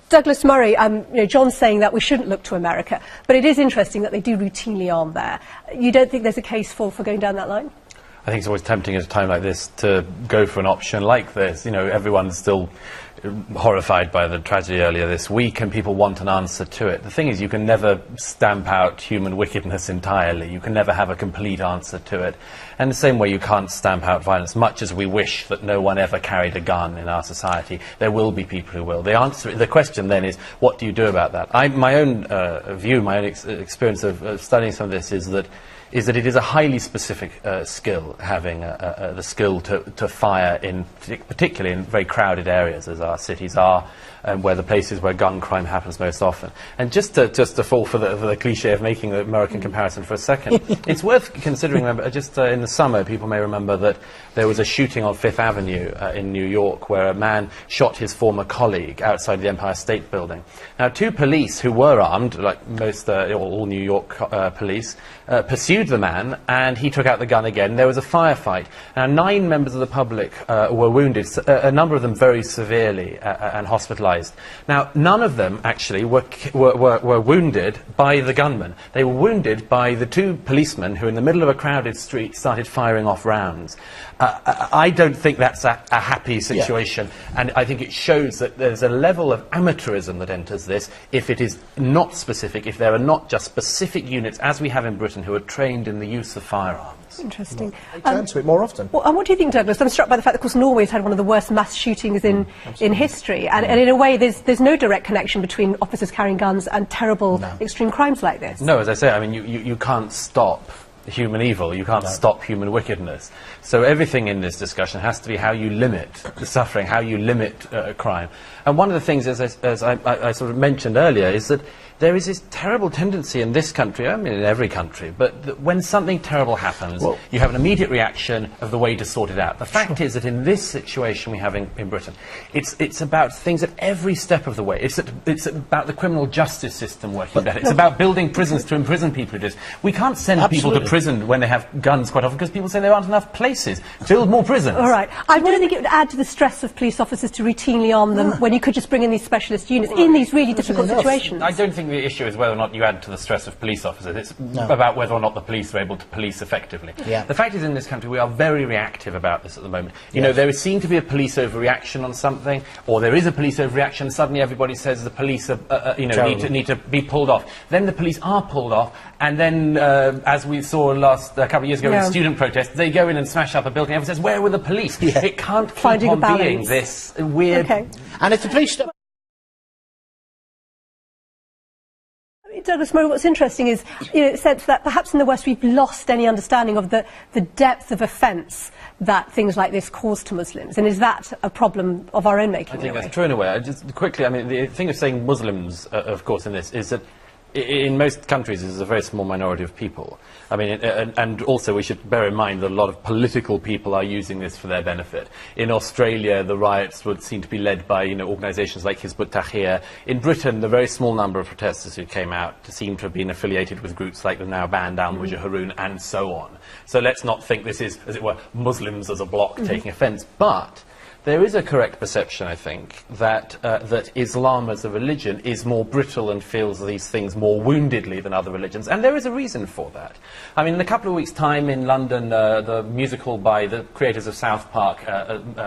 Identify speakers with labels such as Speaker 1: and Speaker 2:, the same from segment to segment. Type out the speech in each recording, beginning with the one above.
Speaker 1: Douglas Murray, John's saying that we shouldn't look to America, but it is interesting that they do routinely arm there. You don't think there's a case for going down that line?
Speaker 2: I think it's always tempting at a time like this to go for an option like this. You know, everyone's still horrified by the tragedy earlier this week, and people want an answer to it. The thing is, you can never stamp out human wickedness entirely. You can never have a complete answer to it. And the same way you can't stamp out violence, much as we wish that no one ever carried a gun in our society. There will be people who will. The question then is, what do you do about that? My own view, my own experience of studying some of this is that it is a highly specific skill, having the skill to fire, particularly in very crowded areas, as our cities are, and where the places where gun crime happens most often. And just to fall for the cliche of making the American comparison for a second, it's worth considering, just in the summer, people may remember that there was a shooting on Fifth Avenue in New York where a man shot his former colleague outside the Empire State Building. Now, two police who were armed, like most all New York police, pursued the man, and he took out the gun again. There was a firefight. Now, 9 members of the public were wounded, a number of them very severely and hospitalized. Now, none of them actually were wounded by the gunman. They were wounded by the 2 policemen who, in the middle of a crowded street, started firing off rounds. I don't think that's a happy situation, and I think it shows that there's a level of amateurism that enters this if it is not specific, if there are not just specific units, as we have in Britain, who are trained in the use of firearms.
Speaker 1: Interesting.
Speaker 3: They turn to it more often.
Speaker 1: Well, and what do you think, Douglas? I'm struck by the fact that, of course, Norway's had one of the worst mass shootings in history, and in a way there's no direct connection between officers carrying guns and terrible extreme crimes like this.
Speaker 2: No, as I say, I mean, you can't stop human evil, you can't stop human wickedness. So everything in this discussion has to be how you limit the suffering, how you limit crime. And one of the things, as I sort of mentioned earlier, is that there is this terrible tendency in this country, I mean in every country, but when something terrible happens, you have an immediate reaction of the way to sort it out. The fact is that in this situation we have in Britain, it's about things at every step of the way. It's about the criminal justice system working better. It's about building prisons to imprison people who do this. We can't send people to prison when they have guns quite often because people say there aren't enough places. Build more prisons.
Speaker 1: All right. I don't think it would add to the stress of police officers to routinely arm them when you could just bring in these specialist units in these really difficult situations.
Speaker 2: I don't think the issue is whether or not you add to the stress of police officers. It's about whether or not the police are able to police effectively. The fact is, in this country, we are very reactive about this at the moment. You know, there is seen to be a police overreaction on something, or there is a police overreaction, suddenly everybody says the police are, need to be pulled off. Then the police are pulled off, and then, as we saw a couple of years ago in student protests, they go in and smash up a building. Everyone says, where were the police? It can't keep on being this weird...
Speaker 3: And if the police...
Speaker 1: Douglas Murray, what's interesting is, sense that perhaps in the West we've lost any understanding of the depth of offence that things like this cause to Muslims, and is that a problem of our own making?
Speaker 2: I think that's true in a way. Just quickly, I mean, the thing of saying Muslims, of course, in this, is that in most countries there's a very small minority of people. I mean, and also we should bear in mind that a lot of political people are using this for their benefit. In Australia, the riots would seem to be led by, organisations like Hizb ut-Tahrir. In Britain, the very small number of protesters who came out seem to have been affiliated with groups like the now banned Al-Mujah Haroon and so on. So let's not think this is, as it were, Muslims as a bloc taking offence. But there is a correct perception, I think, that Islam as a religion is more brittle and feels these things more woundedly than other religions, and there is a reason for that. I mean, in a couple of weeks' time in London, the musical by the creators of South Park,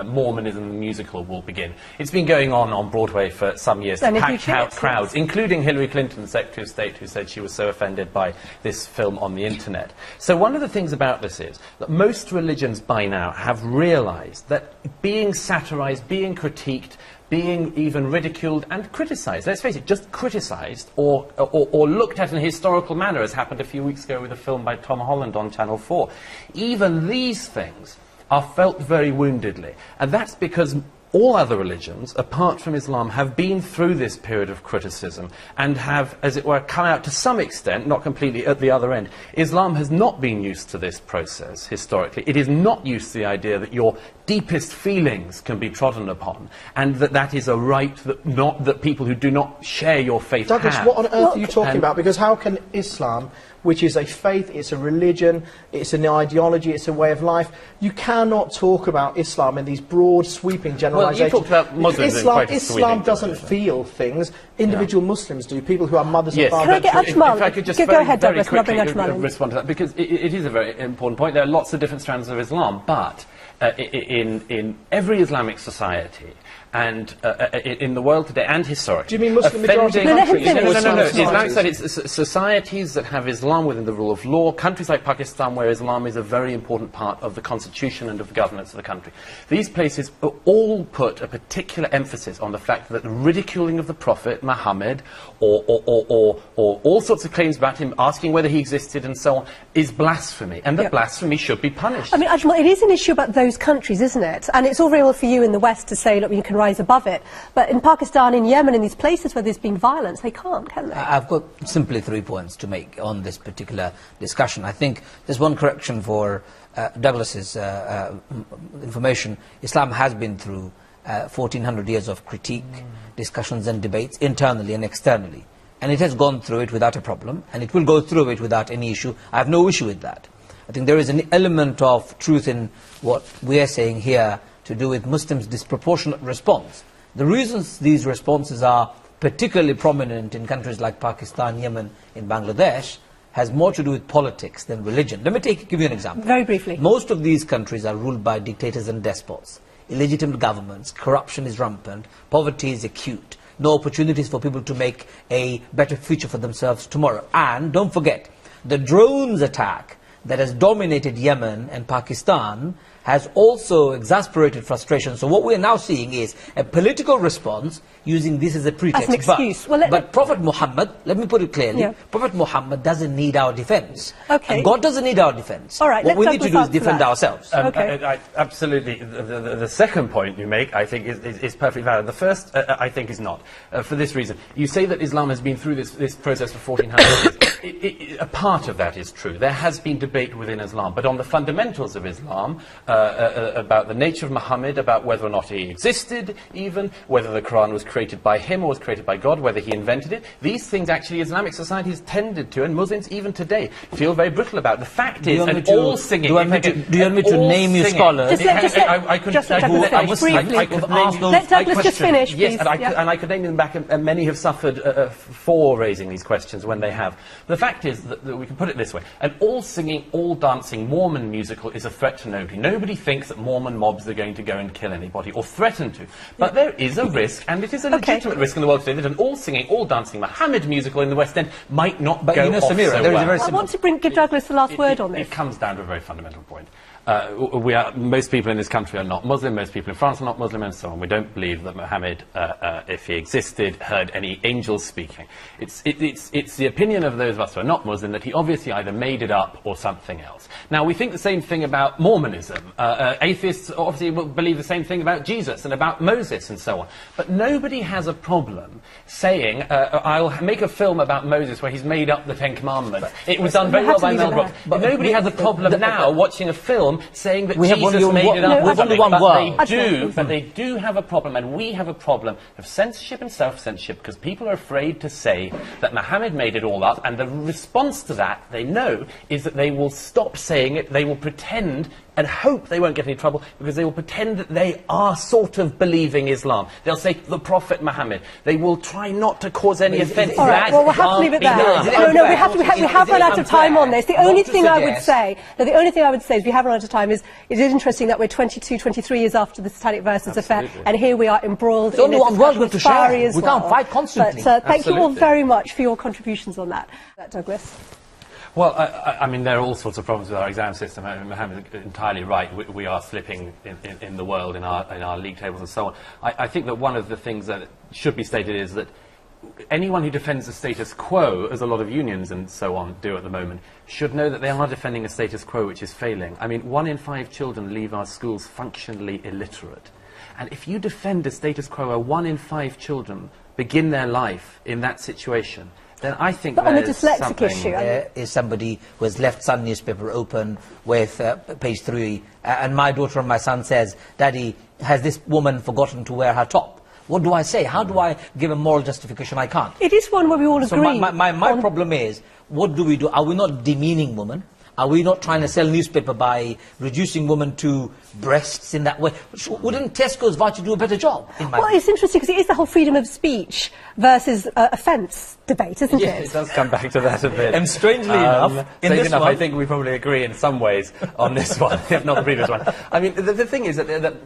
Speaker 2: Mormonism the Musical, will begin. It's been going on Broadway for some years, packed out crowds, including Hillary Clinton, Secretary of State, who said she was so offended by this film on the internet. So one of the things about this is that most religions by now have realised that being satirised, being critiqued, being even ridiculed and criticised, let's face it, just criticised or looked at in a historical manner, as happened a few weeks ago with a film by Tom Holland on Channel 4. Even these things are felt very woundedly, and that's because all other religions, apart from Islam, have been through this period of criticism and have, as it were, come out to some extent, not completely, at the other end. Islam has not been used to this process, historically. It is not used to the idea that your deepest feelings can be trodden upon, and that is a right that people who do not share your faith
Speaker 3: Douglas,
Speaker 2: have.
Speaker 3: what on earth are you talking about? Because how can Islam, which is a faith, it's a religion, it's an ideology, it's a way of life, you cannot talk about Islam in these broad, sweeping generalizations. civilization.
Speaker 2: you talked about Muslims in quite a sweeping
Speaker 3: Islam doesn't
Speaker 2: definition.
Speaker 3: feel things. Individual Muslims do. People who are mothers and fathers.
Speaker 1: Can I get Ajmal?
Speaker 2: If I could just
Speaker 1: Go ahead,
Speaker 2: very
Speaker 1: Douglas, and I'll bring
Speaker 2: quickly
Speaker 1: Ajmal in.
Speaker 2: respond to that, because it is a very important point. There are lots of different strands of Islam, but in every Islamic society, and in the world today, and historically...
Speaker 3: Do you mean Muslim majority
Speaker 1: No, let him
Speaker 3: countries?
Speaker 1: finish.
Speaker 2: No.
Speaker 3: Muslim
Speaker 2: Islamic
Speaker 3: societies?
Speaker 2: societies, it's societies that have Islam within the rule of law, countries like Pakistan where Islam is a very important part of the constitution and of the governance of the country. These places all put a particular emphasis on the fact that ridiculing of the Prophet Muhammad, or all sorts of claims about him, asking whether he existed and so on, is blasphemy, and that blasphemy should be punished.
Speaker 1: I mean, Ajmal, it is an issue about those countries, isn't it? And it's all very well for you in the West to say, look, you can rise above it. But in Pakistan, in Yemen, in these places where there's been violence, they can't, can they?
Speaker 4: I've got simply 3 points to make on this particular discussion. I think there's one correction for Douglas's information. Islam has been through 1400 years of critique, discussions and debates, internally and externally. And it has gone through it without a problem, and it will go through it without any issue. I have no issue with that. I think there is an element of truth in what we are saying here to do with Muslims' disproportionate response. The reasons these responses are particularly prominent in countries like Pakistan, Yemen, in Bangladesh, has more to do with politics than religion. Let me give you an example.
Speaker 1: Very briefly.
Speaker 4: Most of these countries are ruled by dictators and despots. Illegitimate governments, corruption is rampant, poverty is acute, no opportunities for people to make a better future for themselves tomorrow. And don't forget, the drones attack that has dominated Yemen and Pakistan has also exasperated frustration. So what we are now seeing is a political response using this as a pretext.
Speaker 1: As an excuse.
Speaker 4: But Prophet Muhammad, let me put it clearly,
Speaker 1: Yeah.
Speaker 4: Prophet Muhammad doesn't need our defense.
Speaker 1: Okay.
Speaker 4: And God doesn't need our defense.
Speaker 1: All right,
Speaker 4: what we
Speaker 1: let's
Speaker 4: need to do is
Speaker 1: answer
Speaker 4: defend
Speaker 1: that.
Speaker 4: ourselves.
Speaker 1: Okay.
Speaker 2: Absolutely. The second point you make, I think, is perfectly valid. The first, I think, is not. For this reason. You say that Islam has been through this process for 1400 years. A part of that is true. There has been debate within Islam. But on the fundamentals of Islam, about the nature of Muhammad, about whether or not he existed even, whether the Quran was created by him or was created by God, whether he invented it, these things actually Islamic societies tended to, and Muslims even today, feel very brittle about. The fact is, and all singing...
Speaker 4: Do you want me to name you scholars?
Speaker 1: Let Douglas just finish,
Speaker 2: yes,
Speaker 1: please.
Speaker 2: and I could name them back, and many have suffered for raising these questions when they have. The fact is that we can put it this way: an all singing, all dancing Mormon musical is a threat to nobody. Nobody thinks that Mormon mobs are going to go and kill anybody, or threaten to. But there is a risk, and it is a legitimate risk in the world today, that an all singing, all dancing Muhammad musical in the West End might not go off so well.
Speaker 1: I want to give Douglas the last word on this.
Speaker 2: It comes down to a very fundamental point. Most people in this country are not Muslim, most people in France are not Muslim, and so on. We don't believe that Muhammad, if he existed, heard any angels speaking. It's the opinion of those of us who are not Muslim that he obviously either made it up or something else. Now, we think the same thing about Mormonism. Atheists obviously will believe the same thing about Jesus and about Moses and so on. But nobody has a problem saying, I'll make a film about Moses where he's made up the Ten Commandments. It was done very well by Mel Brooks. But nobody has a problem now watching a film saying that Jesus made it up. But they do have a problem, and we have a problem of censorship and self-censorship, because people are afraid to say that Muhammad made it all up, and the response to that, they know, is that they will stop saying it, they will pretend and hope they won't get any trouble, because they will pretend that they are sort of believing Islam. They'll say the Prophet Muhammad. They will try not to cause any offence.
Speaker 1: All right, well, we'll have to leave it there. No, we have run out of time on this. The only thing I would say is we have run out of time. It is interesting that we're 22, 23 years after the Satanic Verses affair, and here we are embroiled in a discussion with Fari as well.
Speaker 4: We can't fight constantly.
Speaker 1: But thank you all very much for your contributions on that. Douglas.
Speaker 2: Well, I mean, there are all sorts of problems with our exam system. Mohammed is entirely right. We are slipping in the world, in our league tables and so on. I think that one of the things that should be stated is that anyone who defends the status quo, as a lot of unions and so on do at the moment, should know that they are defending a status quo which is failing. I mean, 1 in 5 children leave our schools functionally illiterate. And if you defend a status quo where 1 in 5 children begin their life in that situation, then I think
Speaker 1: on the dyslexic issue,
Speaker 4: there is somebody who has left Sun newspaper open with page 3, and my daughter and my son says, "Daddy, has this woman forgotten to wear her top?" What do I say? How do I give a moral justification? I can't.
Speaker 1: It is one where we all agree.
Speaker 4: So my problem is, what do we do? Are we not demeaning women? Are we not trying to sell newspaper by reducing women to breasts in that way? Wouldn't Tesco's Voucher do a better job, in my
Speaker 1: Well, it's interesting because it is the whole freedom of speech versus offence debate, isn't
Speaker 2: Yes,
Speaker 1: it?
Speaker 2: it does come back to that a bit.
Speaker 4: And strangely enough,
Speaker 2: I think we probably agree in some ways on this one, if not the previous one. I mean, the thing is that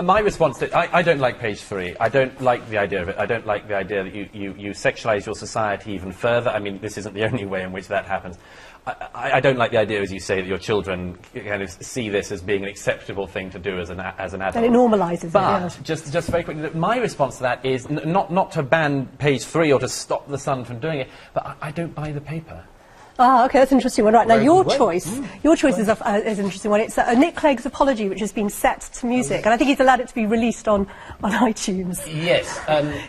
Speaker 2: my response to it, I don't like page 3. I don't like the idea of it. I don't like the idea that you sexualise your society even further. I mean, this isn't the only way in which that happens. I don't like the idea, as you say, that your children kind of see this as being an acceptable thing to do as an adult.
Speaker 1: And it normalises it.
Speaker 2: But, just very quickly, my response to that is not to ban page 3 or to stop the Sun from doing it, but I don't buy the paper.
Speaker 1: Ah, OK, that's an interesting one. Right, now your choice is an interesting one. It's Nick Clegg's apology, which has been set to music, and I think he's allowed it to be released on iTunes.
Speaker 2: Yes.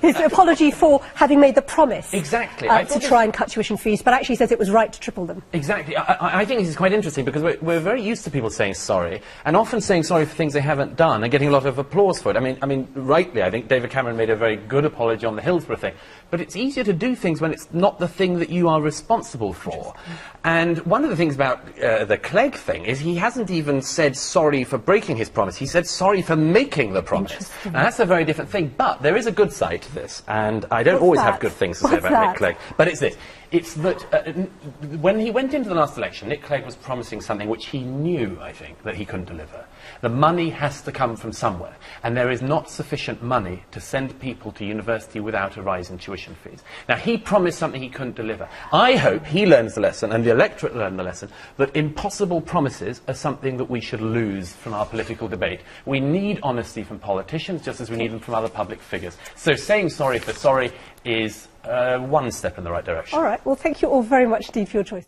Speaker 1: His apology for having made the promise
Speaker 2: exactly
Speaker 1: to try and cut tuition fees, but actually says it was right to triple them.
Speaker 2: Exactly. I think this is quite interesting because we're very used to people saying sorry, and often saying sorry for things they haven't done and getting a lot of applause for it. I mean, rightly, I think David Cameron made a very good apology on the Hillsborough thing, but it's easier to do things when it's not the thing that you are responsible for. And one of the things about the Clegg thing is he hasn't even said sorry for breaking his promise. He said sorry for making the promise. Now, that's a very different thing, but there is a good side to this, and I don't always have good things to say about Nick Clegg. But it's this. It's that when he went into the last election, Nick Clegg was promising something which he knew, I think, that he couldn't deliver. The money has to come from somewhere, and there is not sufficient money to send people to university without a rise in tuition fees. Now, he promised something he couldn't deliver. I hope he learns the lesson, and the electorate learn the lesson, that impossible promises are something that we should lose from our political debate. We need honesty from politicians, just as we need them from other public figures. So saying sorry for sorry is one step in the right direction.
Speaker 1: All right, well, thank you all very much indeed for your choice.